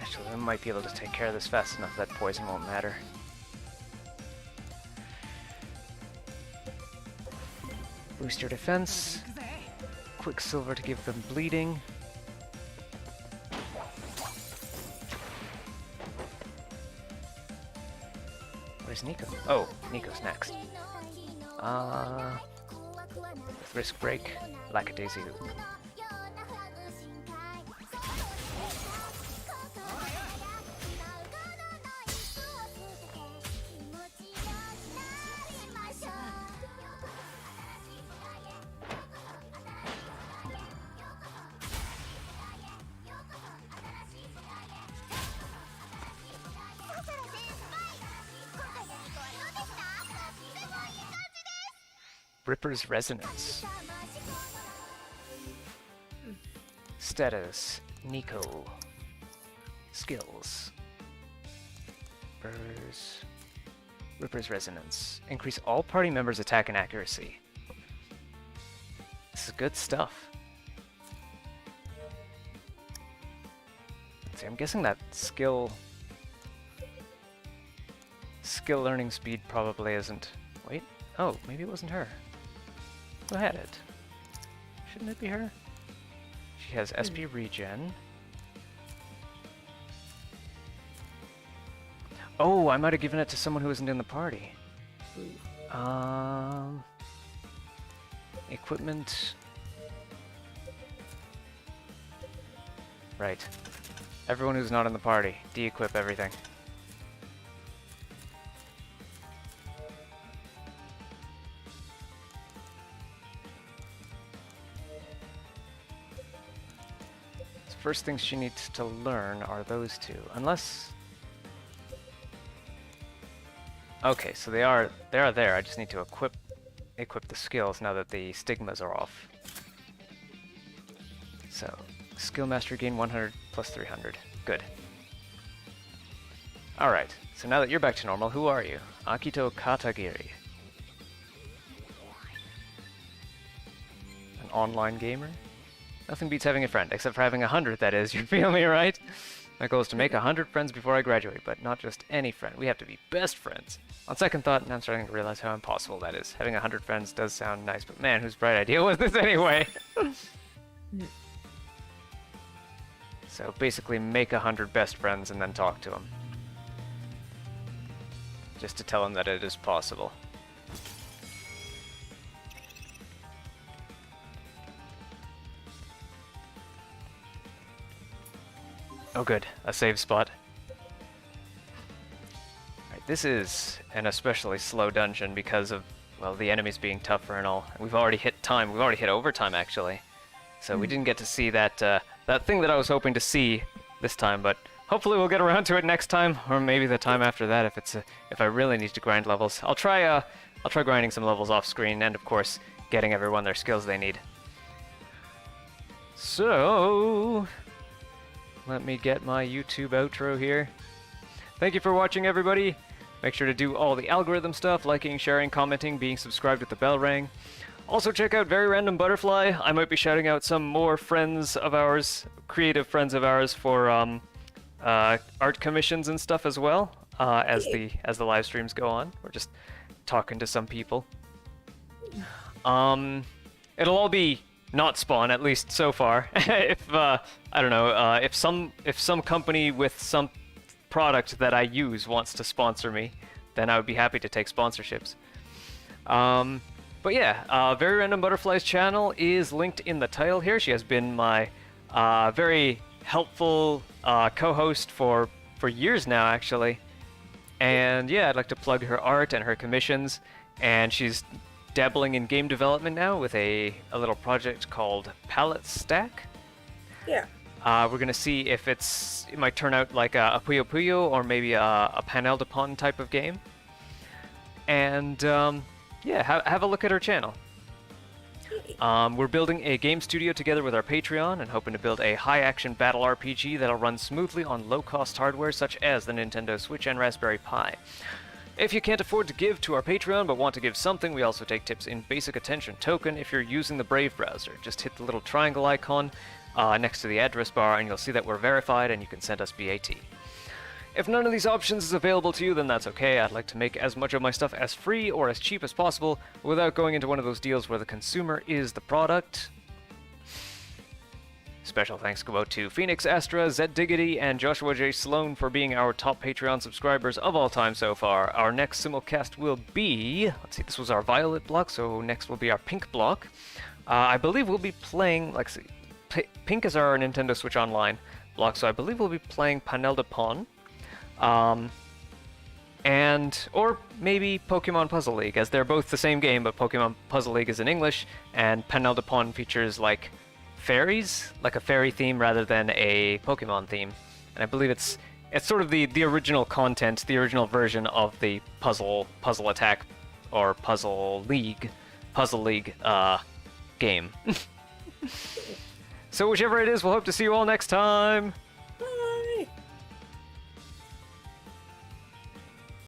Actually, I might be able to take care of this fast enough that poison won't matter. Boost your defense. Quicksilver to give them bleeding. Where's Nico? Oh, Nico's next. With Risk Break, Lackadaisy. Ripper's Resonance. Status, Nico. Skills. Ripper's Resonance. Increase all party members' attack and accuracy. This is good stuff. See, I'm guessing that skill learning speed probably isn't... Wait. Oh, maybe it wasn't her. Who had it? Shouldn't it be her? She has SP regen. Oh, I might have given it to someone who isn't in the party. Equipment. Right. Everyone who's not in the party, de-equip everything. First things she needs to learn are those two, unless... Okay, so they are there. I just need to equip the skills now that the stigmas are off. So, skill mastery gain 100 plus 300. Good. Alright, so now that you're back to normal, who are you? Akito Katagiri. An online gamer? Nothing beats having a friend, except for having 100, that is. You feel me, right? My goal is to make 100 friends before I graduate, but not just any friend. We have to be best friends. On second thought, now I'm starting to realize how impossible that is. Having 100 friends does sound nice, but man, whose bright idea was this anyway? So basically make 100 best friends and then talk to them. Just to tell them that it is possible. Oh good, a save spot. Alright, this is an especially slow dungeon because of, well, the enemies being tougher and all. We've already hit time, we've already hit overtime actually. So we didn't get to see that, that thing that I was hoping to see this time, but hopefully we'll get around to it next time, or maybe the time after that if I really need to grind levels. I'll try grinding some levels off screen and of course getting everyone their skills they need. So, let me get my YouTube outro here. Thank you for watching, everybody. Make sure to do all the algorithm stuff, liking, sharing, commenting, being subscribed with the bell ring. Also check out Very Random Butterfly. I might be shouting out some more friends of ours, creative friends of ours, for art commissions and stuff as well, as the live streams go on. We're just talking to some people. It'll all be not spawn, at least so far. If I don't know, if some company with some product that I use wants to sponsor me, then I would be happy to take sponsorships. But yeah, Very Random Butterfly's channel is linked in the title here. She has been my very helpful co-host for years now, actually. And yeah, I'd like to plug her art and her commissions. And she's dabbling in game development now with a little project called Palette Stack. Yeah. We're gonna see if it might turn out like a Puyo Puyo or maybe a Panel de Pon type of game. And yeah, have a look at her channel. We're building a game studio together with our Patreon and hoping to build a high-action battle RPG that'll run smoothly on low-cost hardware such as the Nintendo Switch and Raspberry Pi. If you can't afford to give to our Patreon but want to give something, we also take tips in Basic Attention Token if you're using the Brave browser. Just hit the little triangle icon next to the address bar and you'll see that we're verified and you can send us BAT. If none of these options is available to you, then that's okay. I'd like to make as much of my stuff as free or as cheap as possible without going into one of those deals where the consumer is the product. Special thanks go out to Phoenix Astra, Zed Diggity, and Joshua J. Sloan for being our top Patreon subscribers of all time so far. Our next simulcast will be... let's see, this was our Violet block, so next will be our Pink block. I believe we'll be playing... let's see, Pink is our Nintendo Switch Online block, so I believe we'll be playing Panel de Pon. Or maybe Pokemon Puzzle League, as they're both the same game, but Pokemon Puzzle League is in English, and Panel de Pon features, like, fairies, like a fairy theme rather than a Pokemon theme. And I believe it's sort of the original content, the original version of the Puzzle Attack, or Puzzle League game. So whichever it is, we'll hope to see you all next time!